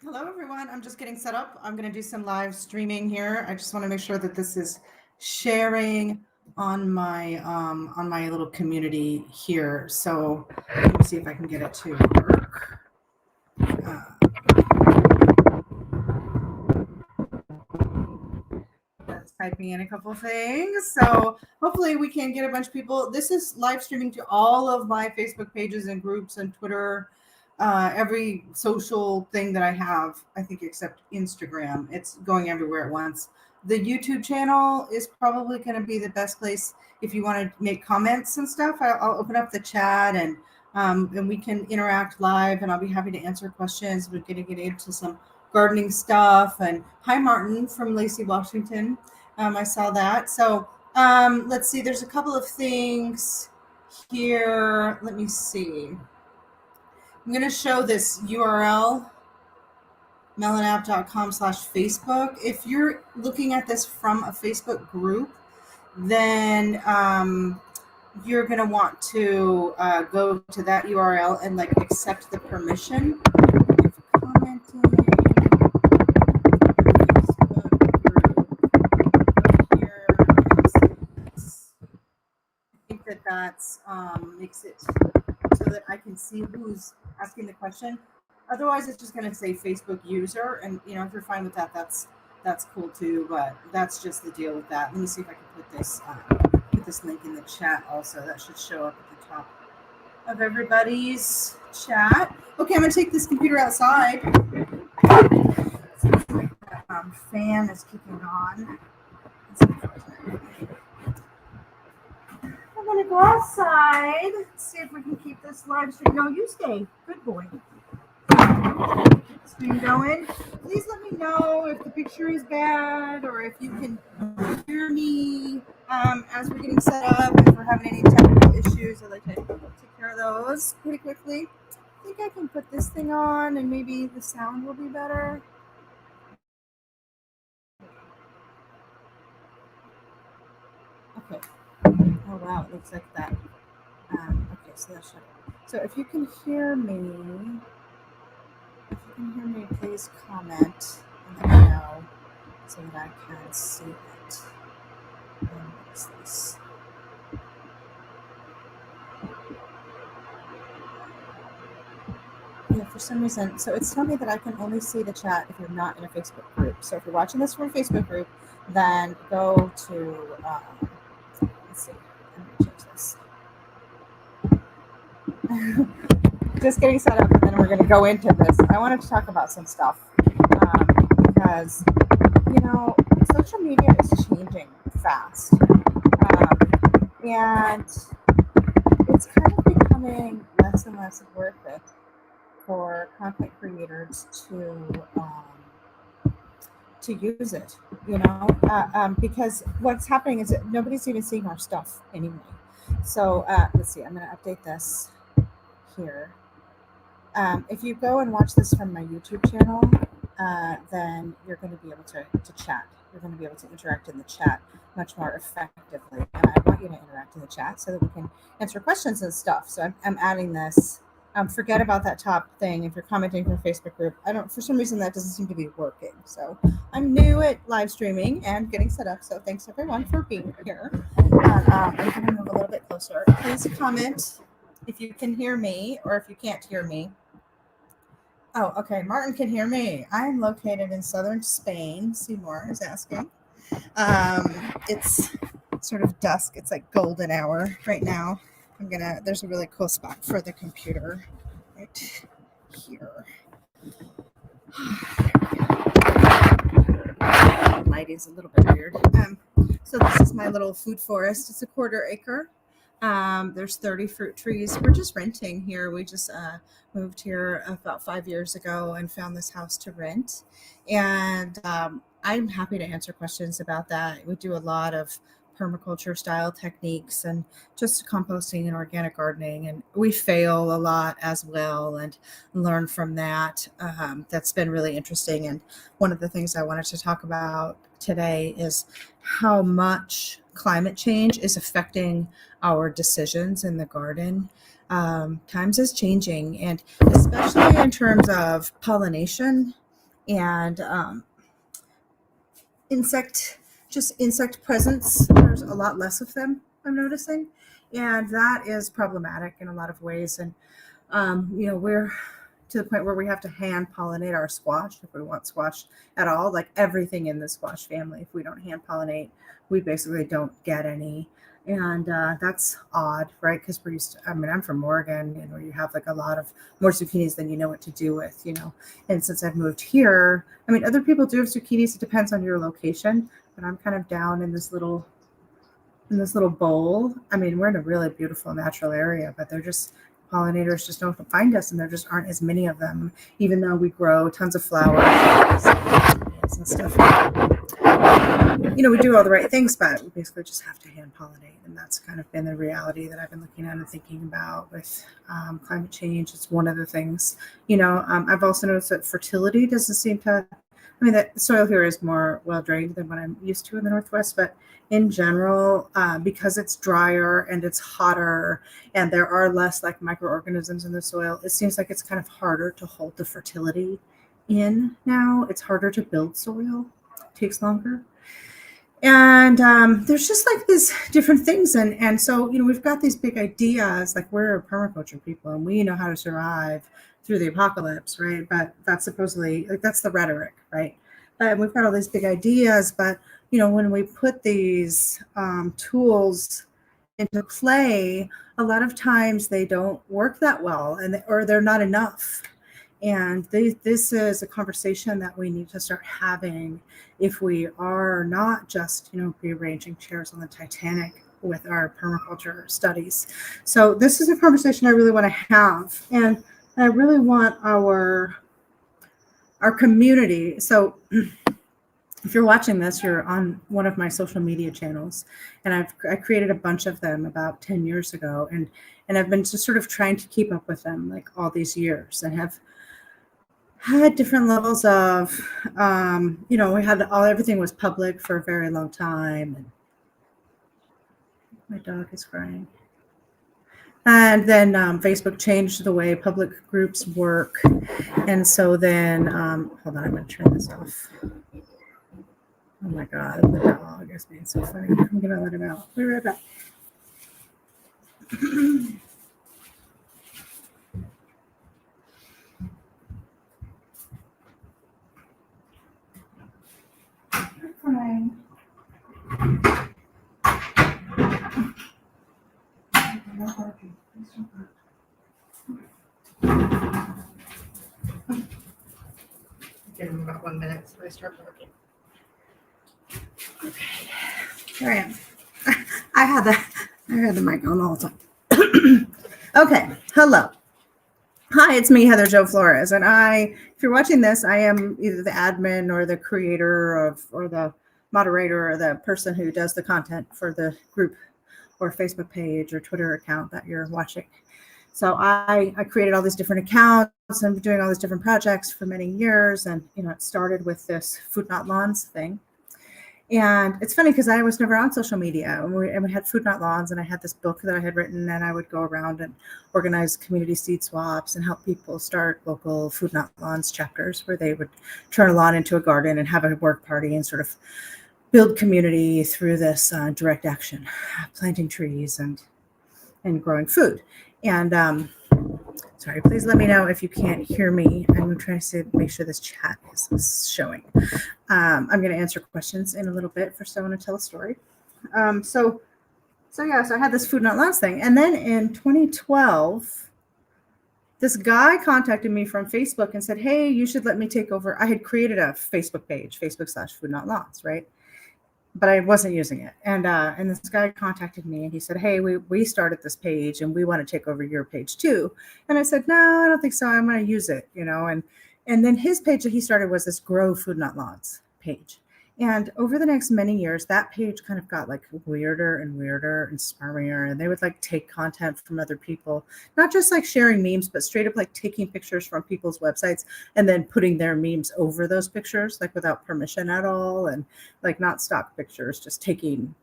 Hello, everyone. I'm just getting set up. I'm going to do some live streaming here. I just want to make sure that this is sharing on my little community here. So let me see if I can get it to work. Uh, just typing in a couple things. So hopefully we can get a bunch of people. This is live streaming to all of my Facebook pages and groups and Twitter, every social thing that I have, I think, except Instagram. It's going everywhere at once. The YouTube channel is probably going to be the best place if you want to make comments and stuff. I'll open up the chat and we can interact live, and I'll be happy to answer questions. We're going to get into some gardening stuff. And hi, Martin from Lacey, Washington. I saw that. So let's see. There's a couple of things here. Let me see. I'm going to show this URL, melanapp.com/Facebook. If you're looking at this from a Facebook group, then you're going to want to go to that URL and like accept the permission. Commenting. I think that's makes it so that I can see who's asking the question. Otherwise, it's just going to say Facebook user, and if you're fine with that, that's cool too. But that's just the deal with that. Let me see if I can put this link in the chat also. That should show up at the top of everybody's chat. Okay, I'm going to take this computer outside. The fan is kicking on. I'm going to go outside, see if we can keep this live stream. No, you stay. Good boy. Stream going. Please let me know if the picture is bad or if you can hear me as we're getting set up. If we're having any technical issues, I'd like to take care of those pretty quickly. I think I can put this thing on and maybe the sound will be better. Okay. Oh, wow. It looks like that. Okay, so that's shut up. So if you can hear me, please comment and let me know so that I can see it. What is this? Yeah, for some reason, so it's telling me that I can only see the chat if you're not in a Facebook group. So if you're watching this from a Facebook group, then go to, let's see, I'm going to change this. Just getting set up, and then we're going to go into this. I wanted to talk about some stuff because, social media is changing fast. And it's kind of becoming less and less worth it for content creators to use it, because what's happening is that nobody's even seeing our stuff anyway. So let's see, I'm going to update this here. If you go and watch this from my YouTube channel, then you're going to be able to chat. You're going to be able to interact in the chat much more effectively. And I want you to interact in the chat so that we can answer questions and stuff. So I'm adding this. Forget about that top thing. If you're commenting from a Facebook group, for some reason that doesn't seem to be working. So I'm new at live streaming and getting set up. So thanks everyone for being here. I'm going to move a little bit closer. Please comment if you can hear me or if you can't hear me. Oh, okay. Martin can hear me. I'm located in southern Spain. Seymour is asking. It's sort of dusk. It's like golden hour right now. There's a really cool spot for the computer right here. Lighting's a little bit weird. So this is my little food forest. It's a 1/4 acre. There's 30 fruit trees. We're just renting here. We just moved here about 5 years ago and found this house to rent. And I'm happy to answer questions about that. We do a lot of permaculture style techniques and just composting and organic gardening. And we fail a lot as well and learn from that. That's been really interesting. And one of the things I wanted to talk about today is how much climate change is affecting our decisions in the garden. Times is changing, and especially in terms of pollination. and insect presence. There's a lot less of them, I'm noticing, and that is problematic in a lot of ways. And we're to the point where we have to hand pollinate our squash if we want squash at all. Like everything in the squash family, if we don't hand pollinate, we basically don't get any. And that's odd, right? Because we're used to, I'm from Oregon, and where you have like a lot of more zucchinis than you know what to do with, And since I've moved here, other people do have zucchinis. It depends on your location, but I'm kind of down in this little bowl. We're in a really beautiful natural area, but they're just pollinators just don't find us, and there just aren't as many of them, even though we grow tons of flowers and stuff. We do all the right things, but we basically just have to hand pollinate. And that's kind of been the reality that I've been looking at and thinking about with climate change. It's one of the things, I've also noticed that fertility doesn't seem to, the soil here is more well drained than what I'm used to in the Northwest, but in general, because it's drier and it's hotter and there are less like microorganisms in the soil, it seems like it's kind of harder to hold the fertility in now. It's harder to build soil. It takes longer. And there's just like these different things. And so, we've got these big ideas, like we're permaculture people and we know how to survive through the apocalypse, right? But that's supposedly, like, that's the rhetoric, right? But we've got all these big ideas, but, when we put these tools into play, a lot of times they don't work that well, or they're not enough. And this is a conversation that we need to start having if we are not just, rearranging chairs on the Titanic with our permaculture studies. So this is a conversation I really want to have. And I really want our community. So if you're watching this, you're on one of my social media channels, and I created a bunch of them about 10 years ago. And I've been just sort of trying to keep up with them like all these years, and have had different levels of, we had everything was public for a very long time. And my dog is crying. And then Facebook changed the way public groups work. And so then, hold on, I'm going to turn this off. Oh my God, the dog is being so funny. I'm going to let him out. We'll be right back. Crying. Give him about 1 minute so I start barking. Okay, here I am. I had the mic on all the time. Okay, hello. Hi, it's me, Heather Jo Flores, and if you're watching this, I am either the admin or the creator or the moderator or the person who does the content for the group or Facebook page or Twitter account that you're watching. So I created all these different accounts and been doing all these different projects for many years, and it started with this Food Not Lawns thing. And it's funny because I was never on social media, and we had Food Not Lawns, and I had this book that I had written, and I would go around and organize community seed swaps and help people start local Food Not Lawns chapters where they would turn a lawn into a garden and have a work party and sort of build community through this direct action, planting trees and growing food. And sorry, please let me know if you can't hear me. I'm trying to make sure this chat is showing. I'm going to answer questions in a little bit. First, I want to tell a story. So I had this Food Not Lawns thing. And then in 2012, this guy contacted me from Facebook and said, hey, you should let me take over. I had created a Facebook page, Facebook.com/Food Not Lawns, right? But I wasn't using it. And this guy contacted me and he said, hey, we started this page and we want to take over your page too. And I said, no, I don't think so. I'm going to use it, and then his page that he started was this Grow Food Not Lawns page. And over the next many years, that page kind of got like weirder and weirder and smarmier. And they would like take content from other people, not just like sharing memes, but straight up like taking pictures from people's websites and then putting their memes over those pictures, like without permission at all. And like not stock pictures, just taking.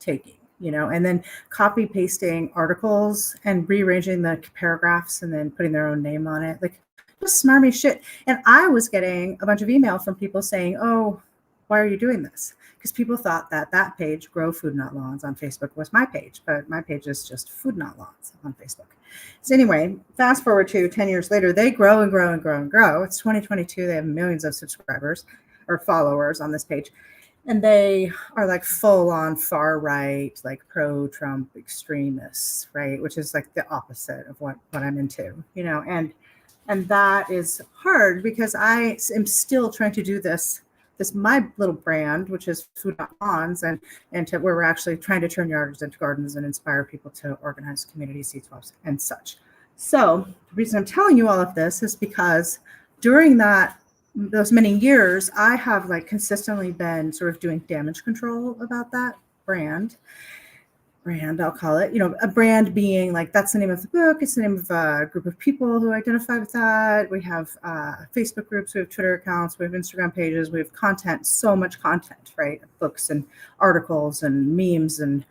and then copy pasting articles and rearranging the paragraphs and then putting their own name on it, like just smarmy shit. And I was getting a bunch of email from people saying, oh, why are you doing this? Because people thought that page, Grow Food Not Lawns on Facebook, was my page, but my page is just Food Not Lawns on Facebook. So anyway, fast forward to 10 years later, they grow and grow and grow and grow. It's 2022. They have millions of subscribers or followers on this page. And they are like full on far right, like pro-Trump extremists, right? Which is like the opposite of what I'm into, and that is hard because I am still trying to do this my little brand, which is Food Not Lawns, and where we're actually trying to turn yards into gardens and inspire people to organize community seed swaps and such. So the reason I'm telling you all of this is because during those many years, I have like consistently been sort of doing damage control about that brand, I'll call it, a brand being like, that's the name of the book. It's the name of a group of people who identify with that. We have Facebook groups, we have Twitter accounts, we have Instagram pages, we have content, so much content, right? Books and articles and memes and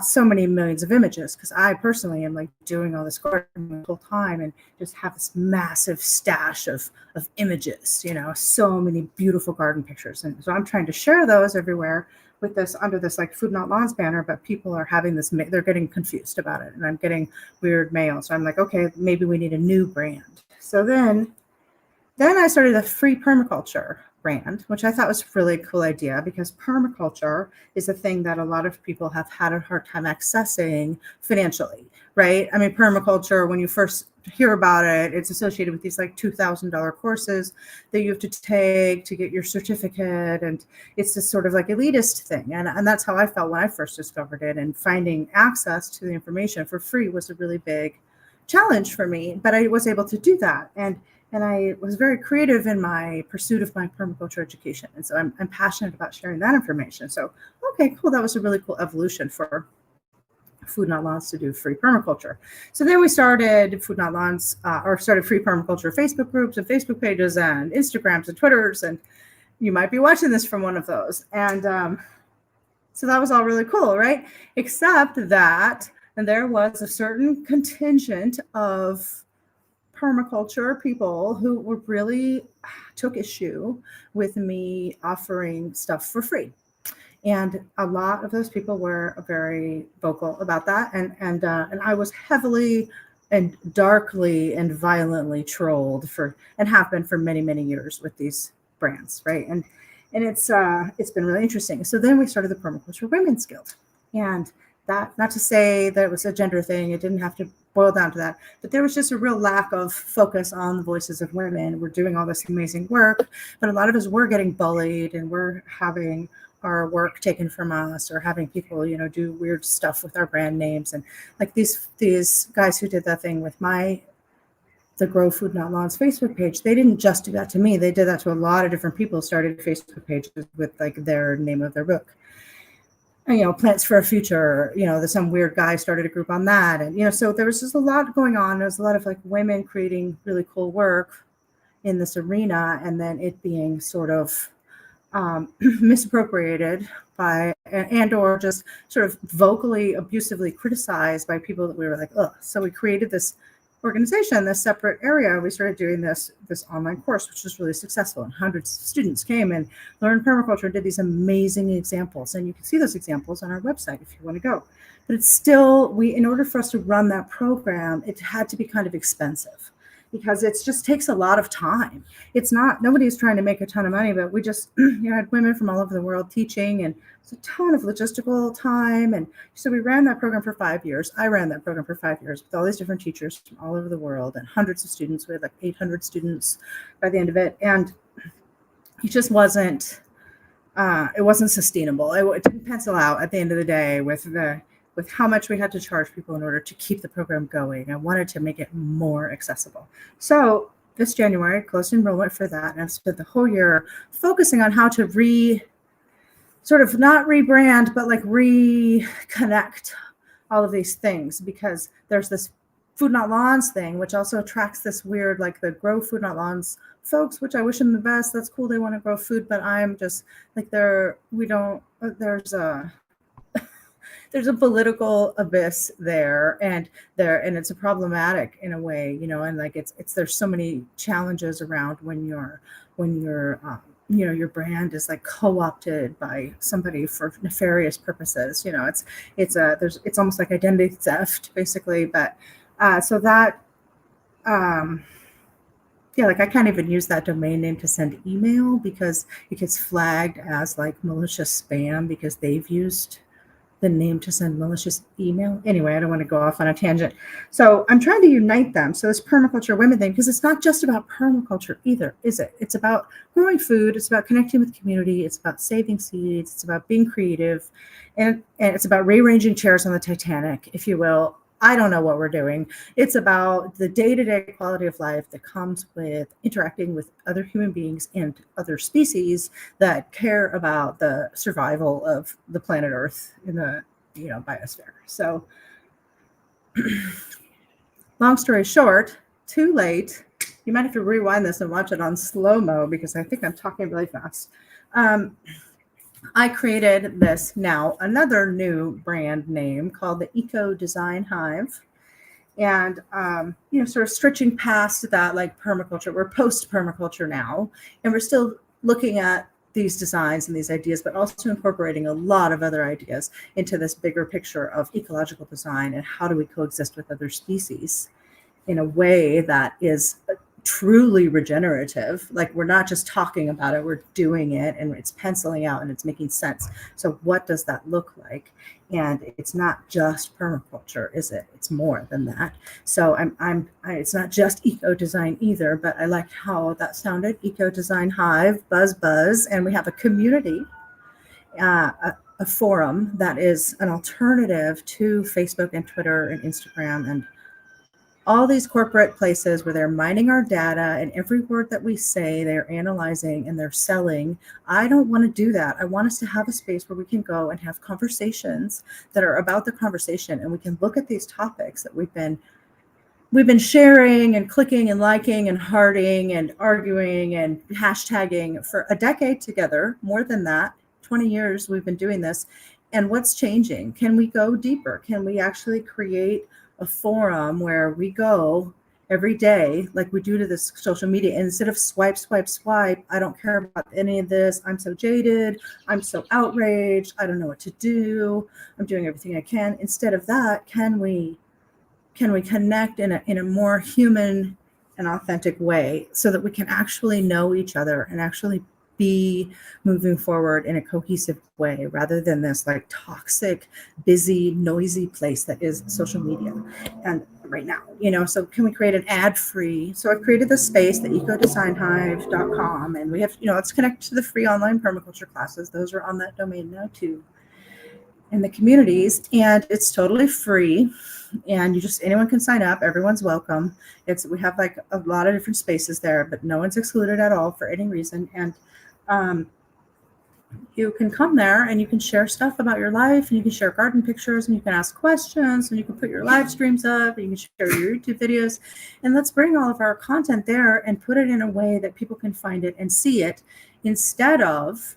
so many millions of images, because I personally am like doing all this gardening the whole time and just have this massive stash of images, so many beautiful garden pictures. And so I'm trying to share those everywhere with this under this like Food Not Lawns banner, but people are having this, they're getting confused about it, and I'm getting weird mail. So I'm like, okay, maybe we need a new brand. So then I started a free permaculture brand, which I thought was a really cool idea, because permaculture is a thing that a lot of people have had a hard time accessing financially, right? I mean, permaculture, when you first hear about it, it's associated with these like $2,000 courses that you have to take to get your certificate. And it's this sort of like elitist thing. And that's how I felt when I first discovered it. And finding access to the information for free was a really big challenge for me, but I was able to do that. And I was very creative in my pursuit of my permaculture education. And so I'm passionate about sharing that information. So, okay, cool. That was a really cool evolution for Food Not Lawns to do free permaculture. So then we started Food Not Lawns, started free permaculture Facebook groups and Facebook pages and Instagrams and Twitters. And you might be watching this from one of those. And so that was all really cool, right? Except that, and there was a certain contingent of permaculture people who were really took issue with me offering stuff for free. And a lot of those people were very vocal about that. And I was heavily and darkly and violently trolled and have been for many, many years with these brands, right? And it's been really interesting. So then we started the Permaculture Women's Guild. And that, not to say that it was a gender thing, it didn't have to boil down to that, but there was just a real lack of focus on the voices of women. We're doing all this amazing work, but a lot of us were getting bullied, and we're having our work taken from us, or having people, do weird stuff with our brand names. And like these guys who did that thing with the Grow Food Not Lawns Facebook page, they didn't just do that to me. They did that to a lot of different people, started Facebook pages with like their name of their book. And, Plants for a Future, there's some weird guy started a group on that. And, so there was just a lot going on. There was a lot of like women creating really cool work in this arena, and then it being sort of misappropriated by, and or just sort of vocally, abusively criticized by people that we were like, ugh. So we created this organization, this separate area. We started doing this online course, which was really successful, and hundreds of students came and learned permaculture and did these amazing examples. And you can see those examples on our website if you want to go. But it's still, in order for us to run that program, it had to be kind of expensive, because it just takes a lot of time. It's not, nobody's trying to make a ton of money, but we just had women from all over the world teaching, and it's a ton of logistical time. And so we ran that program for 5 years. I ran that program for 5 years with all these different teachers from all over the world and hundreds of students. We had like 800 students by the end of it. And it just wasn't, it wasn't sustainable. It didn't pencil out at the end of the day with how much we had to charge people in order to keep the program going. I wanted to make it more accessible. So this January, I closed enrollment for that, and I've spent the whole year focusing on how to sort of not rebrand, but like reconnect all of these things, because there's this Food Not Lawns thing, which also attracts this weird, like the Grow Food Not Lawns folks, which I wish them the best. That's cool. They want to grow food, but I'm just like, there's a political abyss there, and it's a problematic in a way, and like it's there's so many challenges around when you're your brand is like co-opted by somebody for nefarious purposes. It's almost like identity theft basically. But so that yeah, like I can't even use that domain name to send email because it gets flagged as like malicious spam because they've used the name to send malicious email. Anyway, I don't want to go off on a tangent. So I'm trying to unite them. So this permaculture women thing, because it's not just about permaculture either, is it? It's about growing food. It's about connecting with community. It's about saving seeds. It's about being creative. And it's about rearranging chairs on the Titanic, if you will. I don't know what we're doing. It's about the day-to-day quality of life that comes with interacting with other human beings and other species that care about the survival of the planet Earth in the biosphere. So long story short, too late. You might have to rewind this and watch it on slow-mo because I think I'm talking really fast. I created this now another new brand name called the Eco Design Hive. And, sort of stretching past that, like permaculture, we're post permaculture now, and we're still looking at these designs and these ideas, but also incorporating a lot of other ideas into this bigger picture of ecological design and how do we coexist with other species in a way that is truly regenerative. Like we're not just talking about it, we're doing it, and it's penciling out and it's making sense. So what does that look like? And it's not just permaculture, is it? It's more than that. So it's not just eco design either, but I liked how that sounded. Eco Design Hive, buzz, and we have a community, a forum that is an alternative to Facebook and Twitter and Instagram and all these corporate places where they're mining our data, and every word that we say, they're analyzing and they're selling. I don't want to do that. I want us to have a space where we can go and have conversations that are about the conversation, and we can look at these topics that we've been sharing and clicking and liking and hearting and arguing and hashtagging for a decade together, more than that, 20 years we've been doing this. And what's changing? Can we go deeper? Can we actually create a forum where we go every day like we do to this social media, and instead of swipe, I don't care about any of this, I'm so jaded, I'm so outraged, I don't know what to do, I'm doing everything I can. Instead of that, can we connect in a more human and authentic way so that we can actually know each other and actually be moving forward in a cohesive way rather than this like toxic, busy, noisy place that is social media and right now, so can we create an ad-free? So I've created this space, the ecodesignhive.com, and we have, let's connect to the free online permaculture classes. Those are on that domain now too, in the communities, and it's totally free. And anyone can sign up. Everyone's welcome. We have like a lot of different spaces there, but no one's excluded at all for any reason. And you can come there and you can share stuff about your life, and you can share garden pictures, and you can ask questions, and you can put your live streams up, and you can share your YouTube videos. And let's bring all of our content there and put it in a way that people can find it and see it, instead of,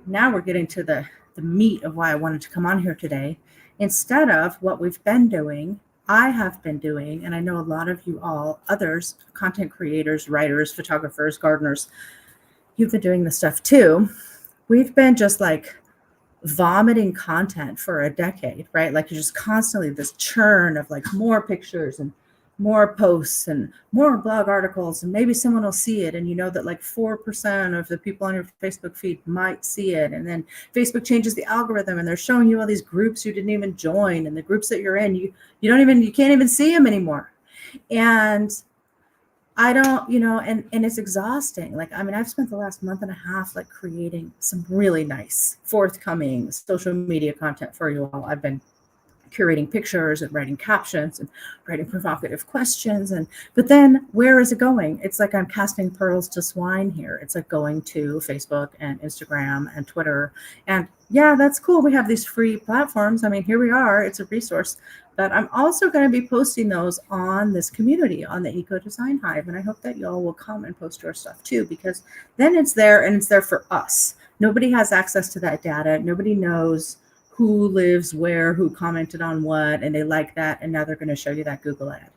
now we're getting to the meat of why I wanted to come on here today. Instead of what we've been doing, I have been doing, and I know a lot of you all, others, content creators, writers, photographers, gardeners, you've been doing this stuff too. We've been just like vomiting content for a decade, right? Like you're just constantly this churn of like more pictures and more posts and more blog articles, and maybe someone will see it, and you know that like 4% of the people on your Facebook feed might see it, and then Facebook changes the algorithm and they're showing you all these groups you didn't even join, and the groups that you're in, you can't even see them anymore. And I don't, and it's exhausting. Like, I've spent the last month and a half like creating some really nice forthcoming social media content for you all. I've been curating pictures and writing captions and writing provocative questions. But then where is it going? It's like I'm casting pearls to swine here. It's like going to Facebook and Instagram and Twitter. And yeah, that's cool. We have these free platforms. Here we are. It's a resource. But I'm also going to be posting those on this community, on the Eco Design Hive. And I hope that y'all will come and post your stuff too, because then it's there, and it's there for us. Nobody has access to that data. Nobody knows who lives where, who commented on what, and they like that, and now they're going to show you that Google ad.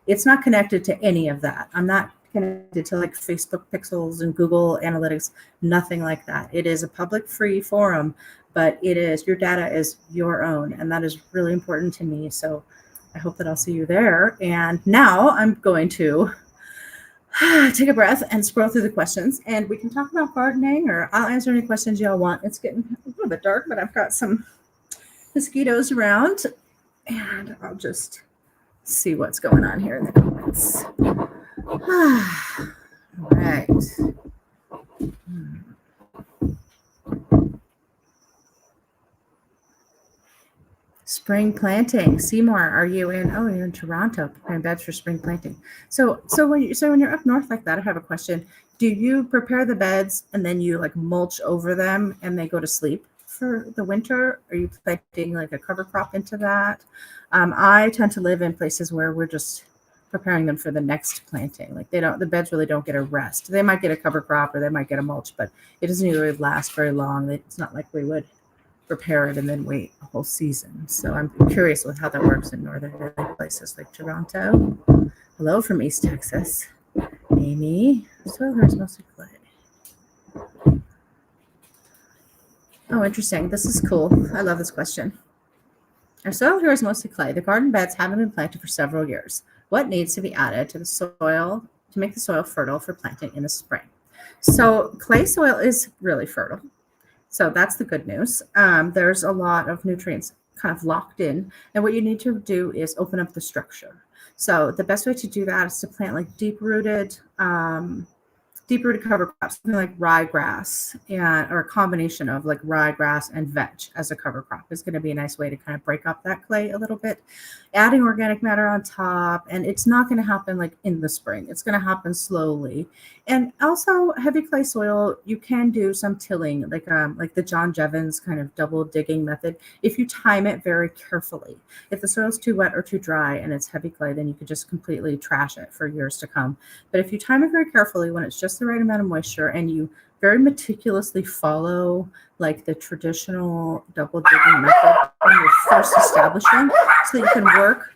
It's not connected to any of that. I'm not connected to like Facebook pixels and Google Analytics, nothing like that. It is a public free forum, but it is, your data is your own, and that is really important to me. So I hope that I'll see you there. And now I'm going to take a breath and scroll through the questions, and we can talk about gardening, or I'll answer any questions y'all want. It's getting a little bit dark, but I've got some mosquitoes around, and I'll just see what's going on here in the comments. All right. Spring planting. Seymour, are you in? Oh, you're in Toronto, preparing beds for spring planting. So when you're up north like that, I have a question. Do you prepare the beds and then you like mulch over them and they go to sleep for the winter? Are you planting like a cover crop into that? I tend to live in places where we're just preparing them for the next planting. Like the beds really don't get a rest. They might get a cover crop or they might get a mulch, but it doesn't really last very long. It's not like we would prepare it and then wait a whole season. So I'm curious with how that works in northern places like Toronto. Hello from East Texas. Amy. Soil here is mostly clay. Oh, interesting. This is cool. I love this question. Our soil here is mostly clay. The garden beds haven't been planted for several years. What needs to be added to the soil to make the soil fertile for planting in the spring? So clay soil is really fertile. So that's the good news. There's a lot of nutrients kind of locked in. And what you need to do is open up the structure. So the best way to do that is to plant like deep-rooted cover crops, something like ryegrass, or a combination of like ryegrass and vetch as a cover crop is going to be a nice way to kind of break up that clay a little bit. Adding organic matter on top, and it's not going to happen like in the spring. It's going to happen slowly. And also heavy clay soil, you can do some tilling, like the John Jevons kind of double digging method, if you time it very carefully. If the soil's too wet or too dry and it's heavy clay, then you could just completely trash it for years to come. But if you time it very carefully when it's just the right amount of moisture and you very meticulously follow like the traditional double digging method when you're first establishing, so that you can work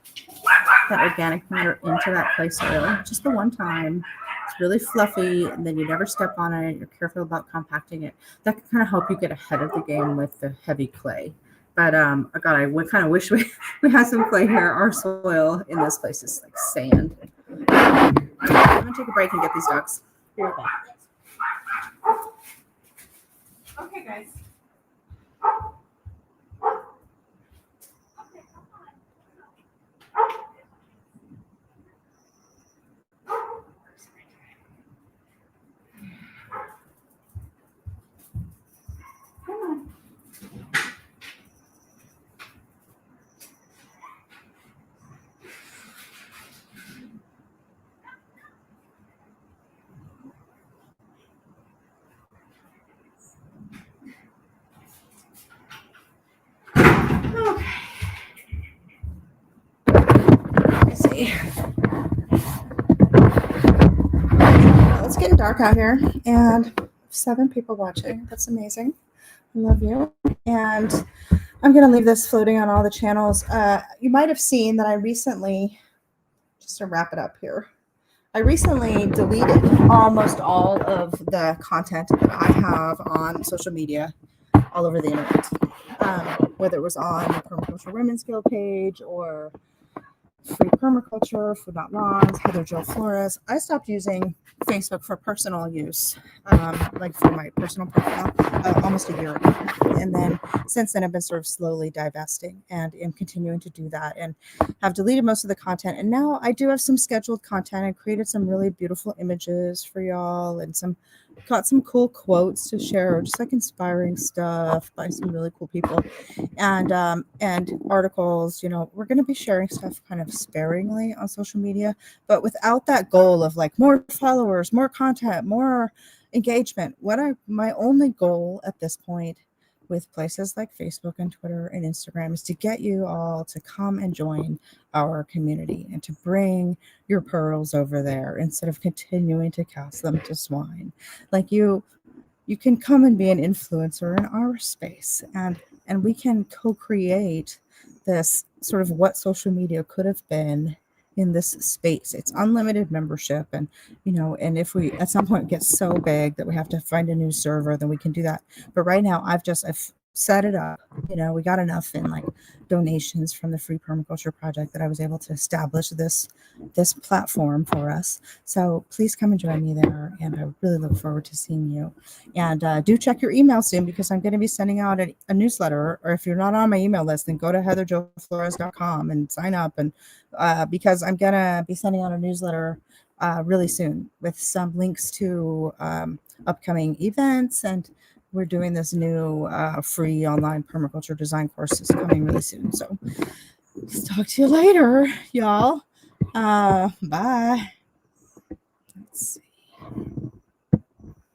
that organic matter into that clay soil just the one time. It's really fluffy, and then you never step on it. You're careful about compacting it. That can kind of help you get ahead of the game with the heavy clay. But God, I would kind of wish we had some clay here. Our soil in this place is like sand. I'm gonna take a break and get these dogs. Be right back. Okay, guys. It's getting dark out here, and 7 people watching. That's amazing. I love you. And I'm going to leave this floating on all the channels. You might have seen that I recently, just to wrap it up here, I recently deleted almost all of the content that I have on social media all over the internet, whether it was on the Permaculture Women's Guild page or Free Permaculture, Food Not Lawns, Heather Jill Flores. I stopped using Facebook for personal use, like for my personal profile, almost a year ago. And then since then, I've been sort of slowly divesting and am continuing to do that and have deleted most of the content. And now I do have some scheduled content. I created some really beautiful images for y'all and got some cool quotes to share, just like inspiring stuff by some really cool people, and articles. We're going to be sharing stuff kind of sparingly on social media, but without that goal of like more followers, more content, more engagement. My only goal at this point with places like Facebook and Twitter and Instagram is to get you all to come and join our community and to bring your pearls over there instead of continuing to cast them to swine. Like you can come and be an influencer in our space and and we can co-create this sort of what social media could have been in this space. It's unlimited membership, and and if we at some point get so big that we have to find a new server, then we can do that. But right now I've set it up. We got enough in like donations from the Free Permaculture Project that I was able to establish this platform for us. So please come and join me there, and I really look forward to seeing you. And do check your email soon, because I'm going to be sending out a newsletter. Or if you're not on my email list, then go to heatherjoflores.com and sign up. And because I'm going to be sending out a newsletter really soon with some links to upcoming events, and we're doing this new free online permaculture design course is coming really soon. So talk to you later, y'all. Bye. Let's see.